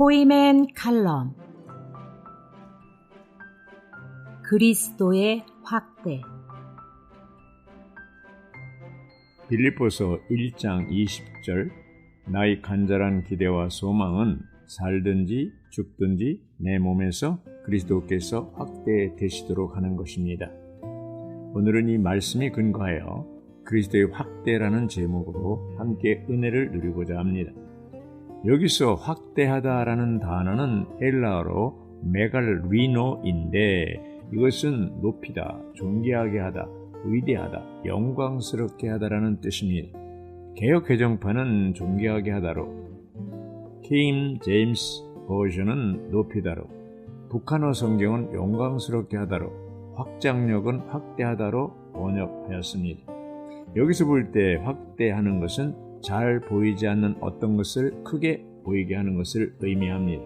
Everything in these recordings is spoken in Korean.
포이맨 칼럼. 그리스도의 확대. 빌립보서 1장 20절. 나의 간절한 기대와 소망은 살든지 죽든지 내 몸에서 그리스도께서 확대되시도록 하는 것입니다. 오늘은 이 말씀에 근거하여 그리스도의 확대라는 제목으로 함께 은혜를 누리고자 합니다. 여기서 확대하다라는 단어는 헬라어로 메갈리노인데 이것은 높이다, 존귀하게 하다, 위대하다, 영광스럽게 하다라는 뜻입니다. 개역 개정판은 존귀하게 하다로, 킹 제임스 버전은 높이다로, 북한어 성경은 영광스럽게 하다로, 확장력은 확대하다로 번역하였습니다. 여기서 볼 때 확대하는 것은 잘 보이지 않는 어떤 것을 크게 보이게 하는 것을 의미합니다.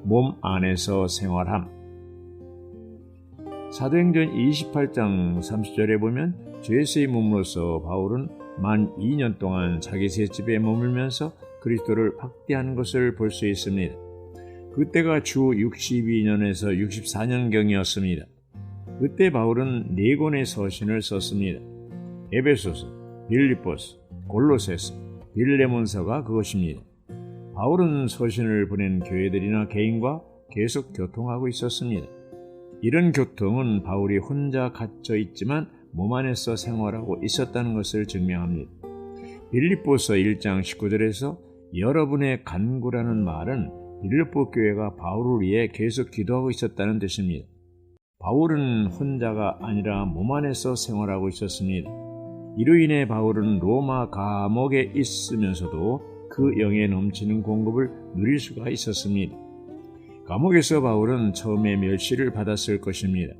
몸 안에서 생활함. 사도행전 28장 30절에 보면 죄수의 몸으로서 바울은 만 2년 동안 자기 새 집에 머물면서 그리스도를 확대하는 것을 볼 수 있습니다. 그때가 주 62년에서 64년경이었습니다. 그때 바울은 4권의 서신을 썼습니다. 에베소서, 빌립보서, 골로새서, 빌레몬서가 그것입니다. 바울은 서신을 보낸 교회들이나 개인과 계속 교통하고 있었습니다. 이런 교통은 바울이 혼자 갇혀 있지만 몸 안에서 생활하고 있었다는 것을 증명합니다. 빌립보서 1장 19절에서 여러분의 간구라는 말은 빌립보 교회가 바울을 위해 계속 기도하고 있었다는 뜻입니다. 바울은 혼자가 아니라 몸 안에서 생활하고 있었습니다. 이로 인해 바울은 로마 감옥에 있으면서도 그 영에 넘치는 공급을 누릴 수가 있었습니다. 감옥에서 바울은 처음에 멸시를 받았을 것입니다.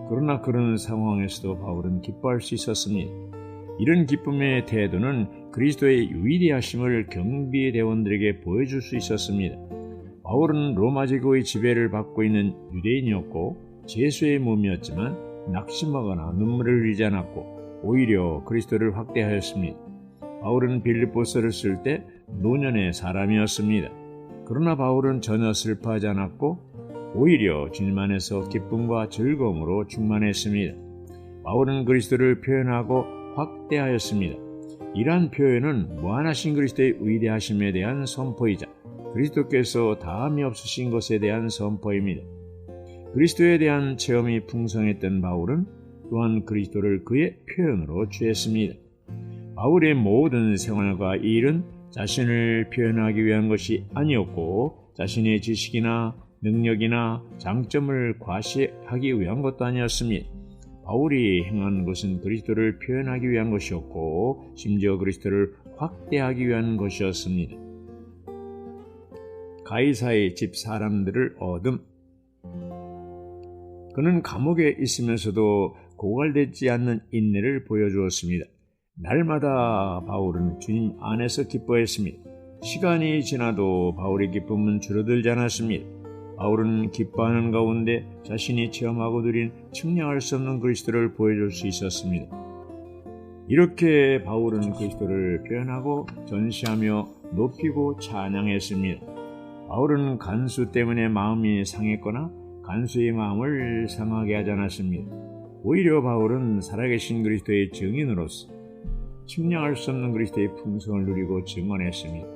그러나 그런 상황에서도 바울은 기뻐할 수 있었습니다. 이런 기쁨의 태도는 그리스도의 위대하심을 경비대원들에게 보여줄 수 있었습니다. 바울은 로마 제국의 지배를 받고 있는 유대인이었고 죄수의 몸이었지만 낙심하거나 눈물을 흘리지 않았고 오히려 그리스도를 확대하였습니다. 바울은 빌립보서를 쓸 때 노년의 사람이었습니다. 그러나 바울은 전혀 슬퍼하지 않았고 오히려 주님 안에서 기쁨과 즐거움으로 충만했습니다. 바울은 그리스도를 표현하고 확대하였습니다. 이러한 표현은 무한하신 그리스도의 위대하심에 대한 선포이자 그리스도께서 다함이 없으신 것에 대한 선포입니다. 그리스도에 대한 체험이 풍성했던 바울은 또한 그리스도를 그의 표현으로 취했습니다. 바울의 모든 생활과 일은 자신을 표현하기 위한 것이 아니었고 자신의 지식이나 능력이나 장점을 과시하기 위한 것도 아니었습니다. 바울이 행한 것은 그리스도를 표현하기 위한 것이었고 심지어 그리스도를 확대하기 위한 것이었습니다. 가이사의 집 사람들을 얻음. 그는 감옥에 있으면서도 고갈되지 않는 인내를 보여주었습니다. 날마다 바울은 주님 안에서 기뻐했습니다. 시간이 지나도 바울의 기쁨은 줄어들지 않았습니다. 바울은 기뻐하는 가운데 자신이 체험하고 누린 측량할 수 없는 그리스도를 보여줄 수 있었습니다. 이렇게 바울은 그리스도를 표현하고 전시하며 높이고 찬양했습니다. 바울은 간수 때문에 마음이 상했거나 간수의 마음을 상하게 하지 않았습니다. 오히려 바울은 살아계신 그리스도의 증인으로서 측량할 수 없는 그리스도의 풍성을 누리고 증언했습니다.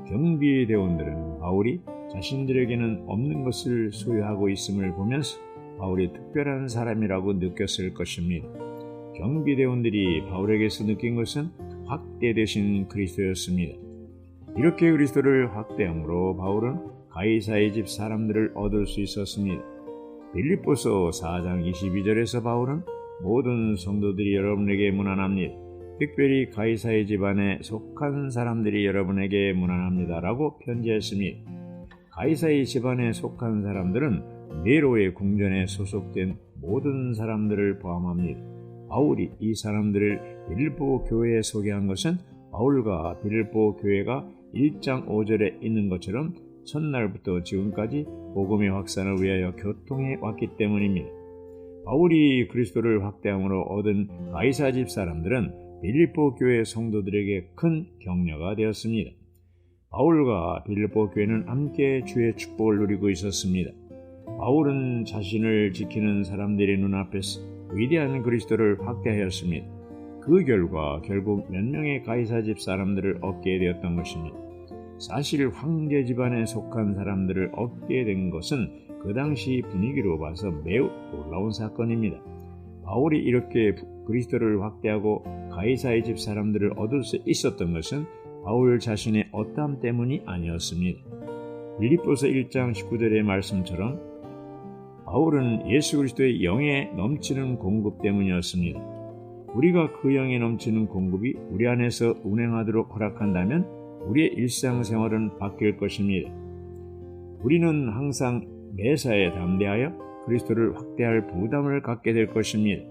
경비대원들은 바울이 자신들에게는 없는 것을 소유하고 있음을 보면서 바울이 특별한 사람이라고 느꼈을 것입니다. 경비대원들이 바울에게서 느낀 것은 확대되신 그리스도였습니다. 이렇게 그리스도를 확대함으로 바울은 가이사의 집 사람들을 얻을 수 있었습니다. 빌립보서 4장 22절에서 바울은 모든 성도들이 여러분에게 문안합니다. 특별히 가이사의 집안에 속한 사람들이 여러분에게 문안합니다라고 편지했습니다. 가이사의 집안에 속한 사람들은 네로의 궁전에 소속된 모든 사람들을 포함합니다. 바울이 이 사람들을 빌립보 교회에 소개한 것은 바울과 빌립보 교회가 1장 5절에 있는 것처럼 첫날부터 지금까지 복음의 확산을 위하여 교통해 왔기 때문입니다. 바울이 그리스도를 확대함으로 얻은 가이사 집 사람들은 빌립보 교회 성도들에게 큰 격려가 되었습니다. 바울과 빌립보 교회는 함께 주의 축복을 누리고 있었습니다. 바울은 자신을 지키는 사람들의 눈앞에서 위대한 그리스도를 확대하였습니다. 그 결과 결국 몇 명의 가이사 집 사람들을 얻게 되었던 것입니다. 사실 황제 집안에 속한 사람들을 얻게 된 것은 그 당시 분위기로 봐서 매우 놀라운 사건입니다. 바울이 이렇게 그리스도를 확대하고 가이사의 집 사람들을 얻을 수 있었던 것은 바울 자신의 어떠함 때문이 아니었습니다. 빌립보서 1장 19절의 말씀처럼 바울은 예수 그리스도의 영에 넘치는 공급 때문이었습니다. 우리가 그 영에 넘치는 공급이 우리 안에서 운행하도록 허락한다면 우리의 일상생활은 바뀔 것입니다. 우리는 항상 매사에 담대하여 그리스도를 확대할 부담을 갖게 될 것입니다.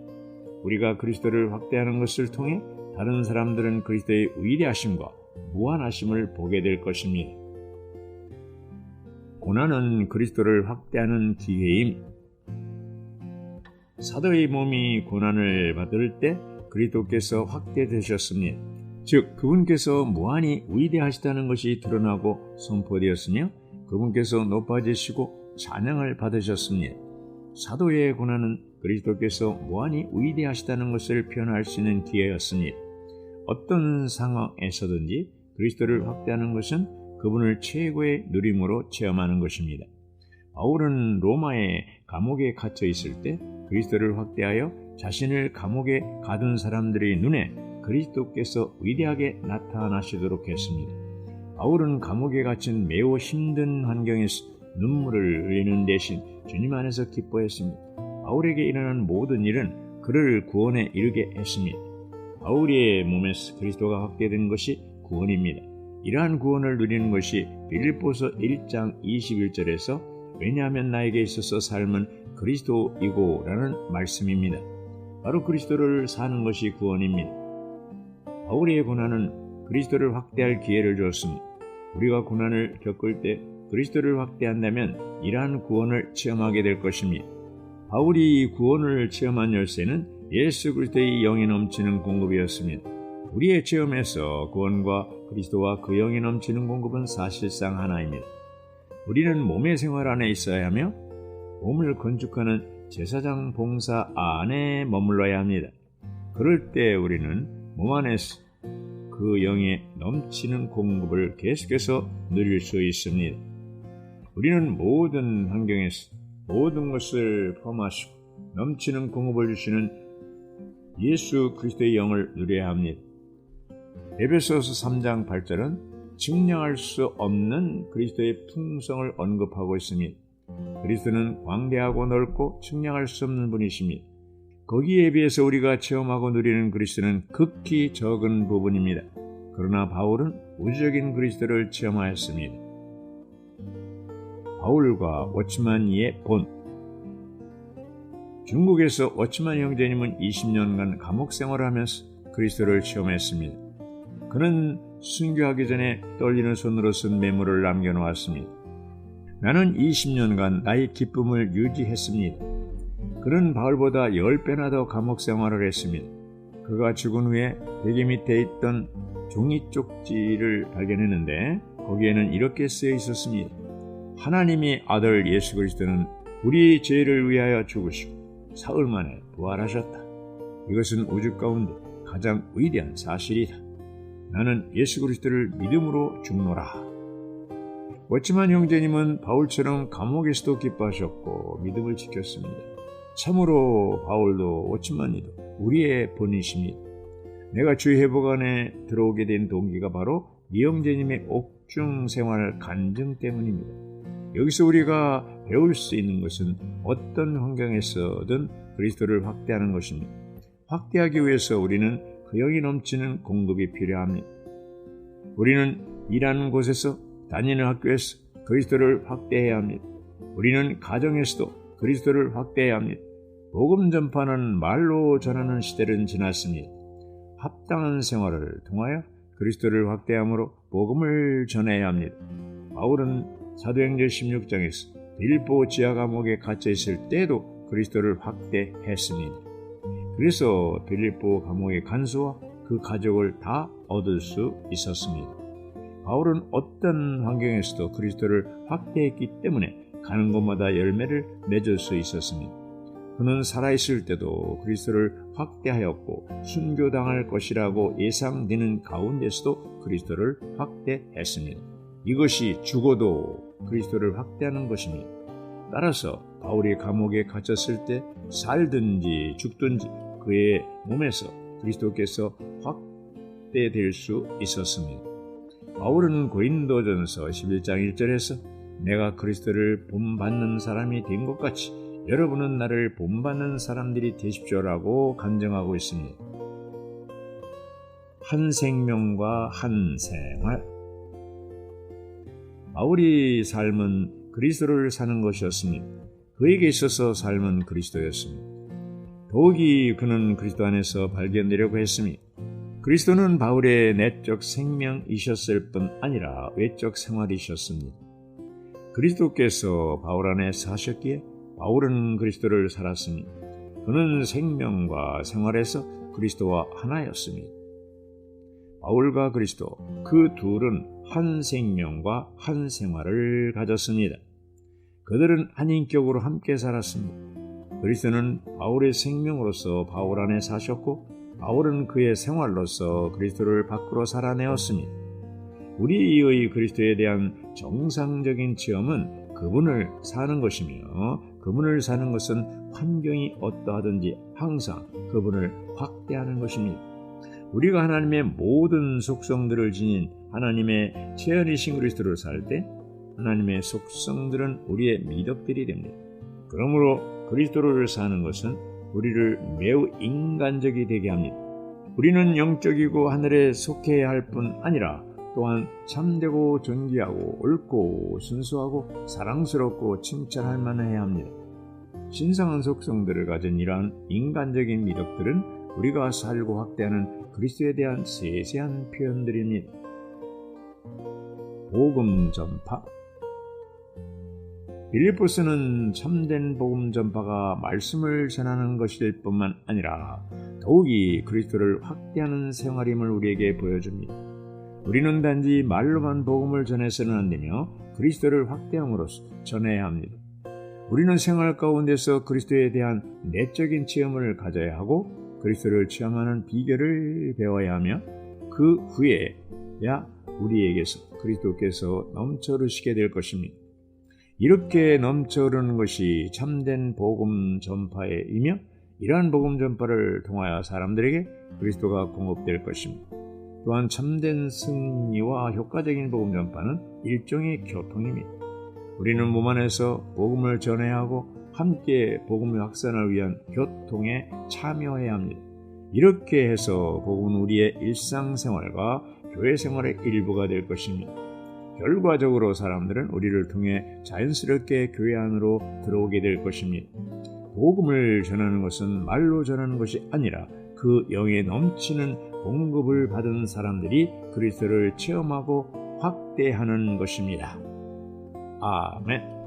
우리가 그리스도를 확대하는 것을 통해 다른 사람들은 그리스도의 위대하심과 무한하심을 보게 될 것입니다. 고난은 그리스도를 확대하는 기회임. 사도의 몸이 고난을 받을 때 그리스도께서 확대되셨습니다. 즉 그분께서 무한히 위대하시다는 것이 드러나고 선포되었으며 그분께서 높아지시고 찬양을 받으셨습니다. 사도의 고난은 그리스도께서 무한히 위대하시다는 것을 표현할 수 있는 기회였습니다. 어떤 상황에서든지 그리스도를 확대하는 것은 그분을 최고의 누림으로 체험하는 것입니다. 바울은 로마의 감옥에 갇혀 있을 때 그리스도를 확대하여 자신을 감옥에 가둔 사람들의 눈에 그리스도께서 위대하게 나타나시도록 했습니다. 바울은 감옥에 갇힌 매우 힘든 환경에서 눈물을 흘리는 대신 주님 안에서 기뻐했습니다. 바울에게 일어난 모든 일은 그를 구원에 이르게 했습니다. 바울의 몸에서 그리스도가 확대된 것이 구원입니다. 이러한 구원을 누리는 것이 빌립보서 1장 21절에서 왜냐하면 나에게 있어서 삶은 그리스도이고 라는 말씀입니다. 바로 그리스도를 사는 것이 구원입니다. 바울의 고난은 그리스도를 확대할 기회를 주었습니다. 우리가 고난을 겪을 때 그리스도를 확대한다면 이러한 구원을 체험하게 될 것입니다. 바울이 구원을 체험한 열쇠는 예수 그리스도의 영이 넘치는 공급이었습니다. 우리의 체험에서 구원과 그리스도와 그 영이 넘치는 공급은 사실상 하나입니다. 우리는 몸의 생활 안에 있어야 하며 몸을 건축하는 제사장 봉사 안에 머물러야 합니다. 그럴 때 우리는 몸 안에서 그 영의 넘치는 공급을 계속해서 누릴 수 있습니다. 우리는 모든 환경에서 모든 것을 포함하시고 넘치는 공급을 주시는 예수 그리스도의 영을 누려야 합니다. 에베소서 3장 8절은 측량할 수 없는 그리스도의 풍성을 언급하고 있습니다. 그리스도는 광대하고 넓고 측량할 수 없는 분이십니다. 거기에 비해서 우리가 체험하고 누리는 그리스도는 극히 적은 부분입니다. 그러나 바울은 우주적인 그리스도를 체험하였습니다. 바울과 워치만 이의 본. 중국에서 워치만 형제님은 20년간 감옥 생활을 하면서 그리스도를 체험했습니다. 그는 순교하기 전에 떨리는 손으로 쓴 메모를 남겨놓았습니다. 나는 20년간 나의 기쁨을 유지했습니다. 그는 바울보다 10배나 더 감옥 생활을 했습니다. 그가 죽은 후에 베개 밑에 있던 종이 쪽지를 발견했는데 거기에는 이렇게 쓰여 있었습니다. 하나님의 아들 예수 그리스도는 우리 죄를 위하여 죽으시고 사흘 만에 부활하셨다. 이것은 우주 가운데 가장 위대한 사실이다. 나는 예수 그리스도를 믿음으로 죽노라. 워치만 형제님은 바울처럼 감옥에서도 기뻐하셨고 믿음을 지켰습니다. 참으로 바울도 워치만이도 우리의 본이십니다. 내가 주의 회복 안에 들어오게 된 동기가 바로 이 형제님의 옥중 생활 간증 때문입니다. 여기서 우리가 배울 수 있는 것은 어떤 환경에서든 그리스도를 확대하는 것입니다. 확대하기 위해서 우리는 그 영이 넘치는 공급이 필요합니다. 우리는 일하는 곳에서 다니는 학교에서 그리스도를 확대해야 합니다. 우리는 가정에서도 그리스도를 확대해야 합니다. 복음 전파는 말로 전하는 시대는 지났습니다. 합당한 생활을 통하여 그리스도를 확대함으로 복음을 전해야 합니다. 바울은 사도행전 16장에서 빌립보 지하 감옥에 갇혀 있을 때도 그리스도를 확대했습니다. 그래서 빌립보 감옥의 간수와 그 가족을 다 얻을 수 있었습니다. 바울은 어떤 환경에서도 그리스도를 확대했기 때문에 가는 곳마다 열매를 맺을 수 있었습니다. 그는 살아있을 때도 그리스도를 확대하였고 순교당할 것이라고 예상되는 가운데서도 그리스도를 확대했습니다. 이것이 죽어도 그리스도를 확대하는 것입니다. 따라서 바울이 감옥에 갇혔을 때 살든지 죽든지 그의 몸에서 그리스도께서 확대될 수 있었습니다. 바울은 고린도전서 11장 1절에서 내가 그리스도를 본받는 사람이 된 것 같이 여러분은 나를 본받는 사람들이 되십시오라고 간증하고 있습니다. 한 생명과 한 생활. 바울의 삶은 그리스도를 사는 것이었습니다. 그에게 있어서 삶은 그리스도였습니다. 더욱이 그는 그리스도 안에서 발견되려고 했습니다. 그리스도는 바울의 내적 생명이셨을 뿐 아니라 외적 생활이셨습니다. 그리스도께서 바울 안에 사셨기에 바울은 그리스도를 살았습니다. 그는 생명과 생활에서 그리스도와 하나였습니다. 바울과 그리스도, 그 둘은 한 생명과 한 생활을 가졌습니다. 그들은 한 인격으로 함께 살았습니다. 그리스도는 바울의 생명으로서 바울 안에 사셨고 바울은 그의 생활로서 그리스도를 밖으로 살아내었습니다. 우리의 그리스도에 대한 정상적인 체험은 그분을 사는 것이며 그분을 사는 것은 환경이 어떠하든지 항상 그분을 확대하는 것입니다. 우리가 하나님의 모든 속성들을 지닌 하나님의 체현이신 그리스도를 살 때 하나님의 속성들은 우리의 미덕들이 됩니다. 그러므로 그리스도를 사는 것은 우리를 매우 인간적이 되게 합니다. 우리는 영적이고 하늘에 속해야 할 뿐 아니라 또한 참되고 존귀하고 옳고 순수하고 사랑스럽고 칭찬할 만해야 합니다. 신성한 속성들을 가진 이러한 인간적인 미덕들은 우리가 살고 확대하는 그리스도에 대한 세세한 표현들입니다. 복음 전파. 빌립보서는 참된 복음 전파가 말씀을 전하는 것일 뿐만 아니라 더욱이 그리스도를 확대하는 생활임을 우리에게 보여줍니다. 우리는 단지 말로만 복음을 전해서는 안 되며 그리스도를 확대함으로써 전해야 합니다. 우리는 생활 가운데서 그리스도에 대한 내적인 체험을 가져야 하고 그리스도를 체험하는 비결을 배워야 하며 그 후에야 우리에게서 그리스도께서 넘쳐 흐르시게 될 것입니다. 이렇게 넘쳐 흐르는 것이 참된 복음 전파이며 이러한 복음 전파를 통하여 사람들에게 그리스도가 공급될 것입니다. 또한 참된 승리와 효과적인 복음 전파는 일종의 교통입니다. 우리는 몸 안에서 복음을 전해야 하고 함께 복음의 확산을 위한 교통에 참여해야 합니다. 이렇게 해서 복음은 우리의 일상생활과 교회생활의 일부가 될 것입니다. 결과적으로 사람들은 우리를 통해 자연스럽게 교회 안으로 들어오게 될 것입니다. 복음을 전하는 것은 말로 전하는 것이 아니라 그 영에 넘치는 공급을 받은 사람들이 그리스도를 체험하고 확대하는 것입니다. 아멘.